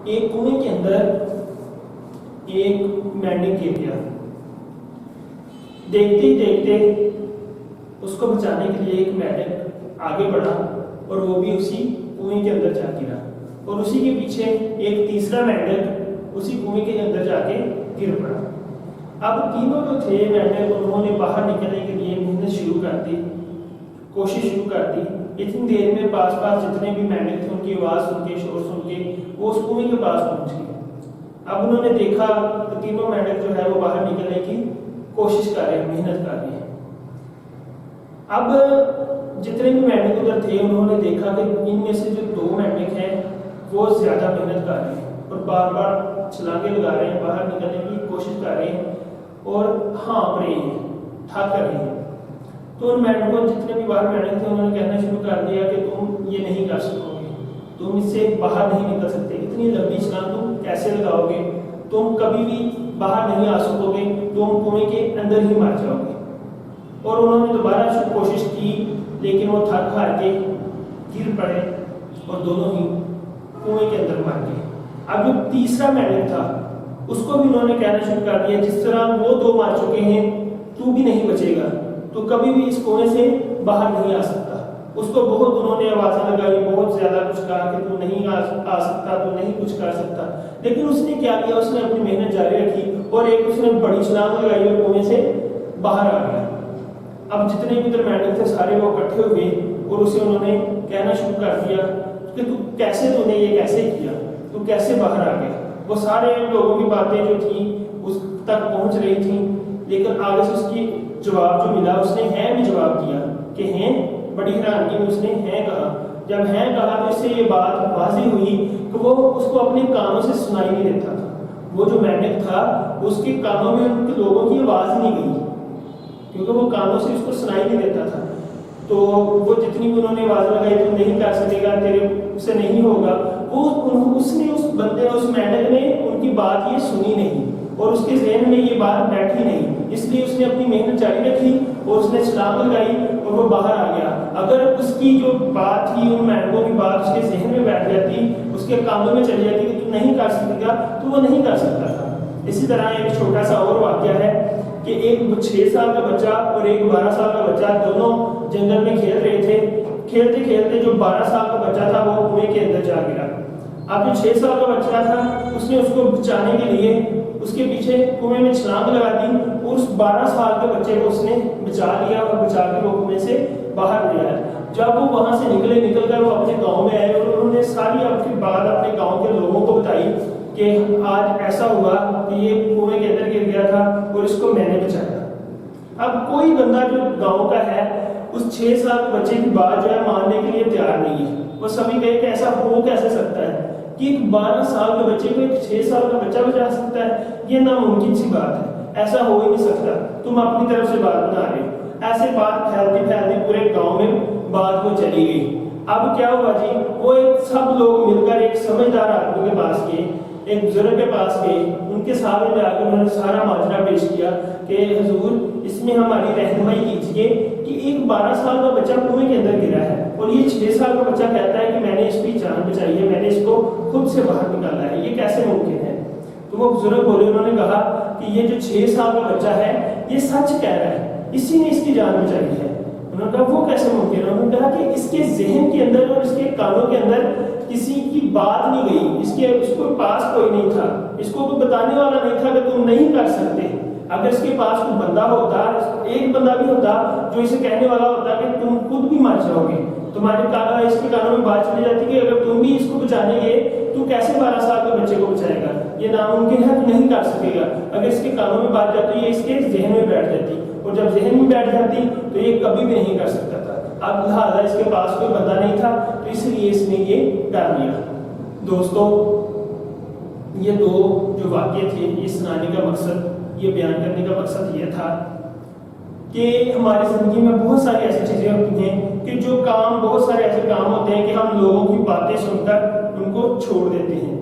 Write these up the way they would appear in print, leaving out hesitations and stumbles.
ایک کنویں کے اندر ایک مینڈک گر گیا. دیکھتے ہی دیکھتے اس کو بچانے کے لیے ایک مینڈک آگے بڑھا اور وہ بھی اسی کنویں کے اندر جا گرا, اور اسی کے پیچھے ایک تیسرا مینڈک اسی کنویں کے اندر جا کے گر پڑا. اب تینوں جو تھے مینڈک انہوں نے باہر نکلنے کے لیے محنت شروع کر دی, کوشش شروع کر دی. اتنی دیر میں پاس جتنے بھی مینڈک تھے ان کی آواز سن کے, شور سن کے وہ اس کنویں کے پاس پہنچ گئے. اب انہوں نے دیکھا تو تینوں مینڈک جو ہے وہ باہر نکلنے کی کوشش کر رہے ہیں, محنت کر رہے ہیں. اب جتنے بھی مینڈک ادھر تھے انہوں نے دیکھا کہ ان میں سے جو 2 مینڈک ہیں وہ زیادہ محنت کر رہے ہیں اور بار بار چھلانگیں لگا رہے ہیں, باہر نکلنے کی کوشش کر رہے ہیں اور ہانپ رہے ہیں, تھک رہے ہیں. تو ان مینڈکوں جتنے بھی باہر مینڈک تھے انہوں نے کہنا شروع کر دیا کہ تم یہ نہیں کر سکو گے, تم اس سے باہر نہیں نکل سکتے, اتنی لمبی چھلانگ تم کیسے لگاؤ گے, تم کبھی بھی باہر نہیں آ سکو گے, تم کنویں کے اندر ہی مر جاؤ گے. اور انہوں نے دوبارہ کوشش کی لیکن وہ تھک ہار کے گر پڑے اور دونوں ہی کنویں کے اندر مر گئے. اب جو تیسرا مینڈک تھا اس کو بھی انہوں نے کہنا شروع کر دیا جس طرح وہ 2 مر چکے ہیں تو بھی نہیں بچے گا, تو کبھی بھی اس کنویں سے باہر نہیں آ سکتا. اس کو بہت انہوں نے آوازیں لگائی, بہت زیادہ کچھ کہا کہ تو نہیں آ سکتا, تو نہیں کچھ کر سکتا. لیکن اس نے کیا کیا, اس نے اپنی محنت جاری رکھی اور ایک اس نے بڑی چھلانگ لگائی اور کنویں سے باہر آ گیا. اب جتنے بھی ادھر مینڈک تھے سارے وہ اکٹھے ہوئے اور اسے انہوں نے کہنا شروع کر دیا کہ تو نے یہ کیسے کیا, تو کیسے باہر آ گیا. وہ سارے لوگوں کی باتیں جو تھیں اس تک پہنچ رہی تھیں, لیکن آگے سے اس کی جواب جو ملا اس نے ہیں بھی جواب دیا کہ ہیں. بڑی حیرانگی میں اس نے ہیں کہا. جب ہیں کہا تو اس سے یہ بات واضح ہوئی کہ وہ اس کو اپنے کانوں سے سنائی نہیں دیتا تھا. وہ جو مینڈک تھا اس کے کانوں میں ان کے لوگوں کی آواز نہیں گئی کیونکہ وہ کانوں سے اس کو سنائی نہیں دیتا تھا. تو وہ جتنی بھی انہوں نے آواز لگائی تو نہیں کر سکے گا, تیرے سے نہیں ہوگا, وہ اس نے اس بندے اس مینڈک نے ان کی بات یہ سنی نہیں اور اس کے ذہن میں یہ بات بیٹھی نہیں, اس لیے اس نے اپنی محنت جاری رکھی اور اس نے چھلانگ لگائی اور وہ باہر آ گیا. اگر اس کی جو بات تھی ان مینڈکوں کی بات اس کے ذہن میں بیٹھ جاتی, اس کے کانوں میں چلی جاتی کہ تو نہیں کر سکے گا, تو وہ نہیں کر سکتا تھا. اسی طرح ایک چھوٹا سا اور واقعہ ہے کہ ایک 6 سال کا بچہ اور ایک 12 سال کا بچہ دونوں جنگل میں کھیل رہے تھے. کھیلتے کھیلتے جو 12 سال کا بچہ تھا وہ کنویں کے اندر جا گرا. اب جو 6 سال کا بچہ تھا اس نے اس کو بچانے کے لیے اس کے پیچھے کنویں میں چھلانگ لگا دی اور اس 12 سال کے بچے کو اس نے بچا لیا اور بچا کے وہ کنویں سے باہر لے آیا. جب وہ وہاں سے نکل کر وہ اپنے گاؤں میں آئے اور انہوں نے ساری اپنی بات اپنے گاؤں کے لوگوں کو بتائی کہ آج ایسا ہوا کہ یہ کنویں کے اندر گر گیا تھا اور اس کو میں نے بچایا. اب کوئی بندہ جو گاؤں کا ہے اس 6 سال کے بچے کی بات جو ہے ماننے کے لیے تیار نہیں ہے. وہ سبھی کہے کہ ایسا ہو کیسے سکتا ہے کہ ایک 12 سال کے بچے کو ایک 6 سال کا بچہ بچا سکتا ہے, یہ ناممکن سی بات ہے, ایسا ہو ہی نہیں سکتا, تم اپنی طرف سے بات بنا رہے ہو. ایسے بات پھیلتی پورے گاؤں میں بات وہ چلی گئی. اب کیا ہوا جی, وہ سب لوگ مل کر ایک سمجھدار آدمی کے پاس گئے, ایک بزرگ کے پاس گئے, ان کے سامنے میں آ کے انہوں نے سارا ماجرا پیش کیا کہ حضور اس میں ہماری رہنمائی کیجیے کہ ایک 12 سال کا بچہ کنویں کے اندر گرا ہے اور یہ 6 سال کا بچہ کہتا ہے کہ میں نے اس کی جان بچائی ہے, میں نے اس کو خود سے باہر نکالا ہے, یہ کیسے ممکن ہے. تو وہ بزرگ بولے, انہوں نے کہا کہ یہ جو 6 سال کا بچہ ہے یہ سچ کہہ رہا ہے, اسی نے اس کی جان بچائی ہے. انہوں نے کہا وہ کیسے ممکن ہے. انہوں نے کہا کہ اس کے ذہن کے اندر اور اس کے کانوں کے اندر کسی کی بات نہیں گئی, اس کو پاس کوئی نہیں تھا, اس کو کوئی بتانے والا نہیں تھا کہ تم نہیں کر سکتے. اگر اس کے پاس کوئی بندہ ہوتا, ایک بندہ بھی ہوتا جو اسے کہنے والا ہوتا کہ تم خود بھی مر جاؤ گے, تمہارے اس کے کانوں میں بات چلی جاتی کہ اگر تم بھی اس کو بچانے گئے تو کیسے 12 سال کے بچے کو بچائے گا, یہ ناممکن ہے, تو نہیں کر سکے گا. اگر اس کے کانوں میں بات جاتی یہ اس کے ذہن میں بیٹھ جاتی, اور جب ذہن میں بیٹھ جاتی تو یہ کبھی بھی نہیں کر سکتا تھا. اب لہٰذا اس کے پاس کوئی بندہ نہیں تھا تو اس لیے اس نے یہ کر لیا. دوستو, یہ 2 جو واقعے تھے یہ سنانے کا مقصد, یہ بیان کرنے کا مقصد یہ تھا کہ ہماری زندگی میں بہت ساری ایسی چیزیں ہوتی ہیں کہ جو کام, بہت سارے ایسے کام ہوتے ہیں کہ ہم لوگوں کی باتیں سن کر ان کو چھوڑ دیتے ہیں.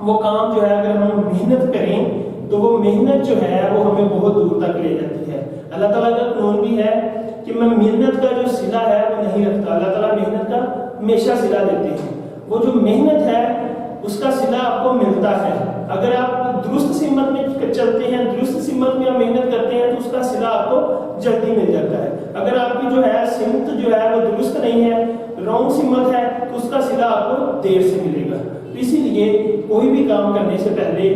وہ کام جو ہے اگر ہم محنت کریں تو وہ محنت جو ہے وہ ہمیں بہت دور تک لے جاتی ہے. اللہ تعالیٰ کا قانون بھی ہے کہ میں محنت کا جو صلہ ہے وہ نہیں رکھتا. اللہ تعالیٰ محنت کا ہمیشہ صلہ دیتے ہیں. وہ جو محنت ہے اس کا صلہ آپ کو ملتا ہے. اگر آپ درست سمت میں چلتے ہیں, درست سمت میں آپ محنت کرتے ہیں تو اس کا صلہ آپ کو جلدی مل جاتا ہے. اگر آپ کی جو ہے سمت جو ہے وہ درست نہیں ہے, رانگ سمت ہے, تو اس کا صلہ آپ کو دیر سے ملے گا. تو اسی لیے کوئی بھی کام کرنے سے پہلے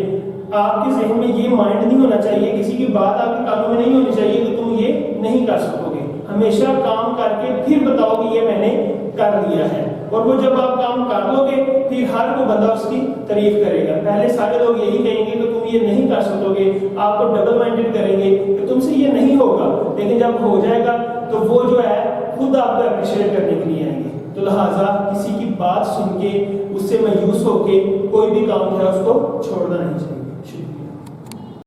آپ کے ذہن میں یہ مائنڈ نہیں ہونا چاہیے, کسی کی بات آپ کے کانوں میں نہیں ہونی چاہیے کہ تم یہ نہیں کر سکو گے. ہمیشہ کام کر کے پھر بتاؤ کہ یہ میں نے کر لیا ہے. اور وہ جب آپ کام کر لو گے پھر ہر کوئی بندہ اس کی تعریف کرے گا. پہلے سارے لوگ یہی کہیں گے کہ تم یہ نہیں کر سکو گے, آپ کو ڈبل مائنڈڈ کریں گے کہ تم سے یہ نہیں ہوگا. لیکن جب ہو جائے گا تو وہ جو ہے خود آپ کو اپریشیٹ کرنے کے لیے آئیں گے. تو لہٰذا کسی کی بات سن کے اس سے مایوس ہو کے کوئی بھی کام جو ہے اس کو چھوڑنا نہیں چاہیے.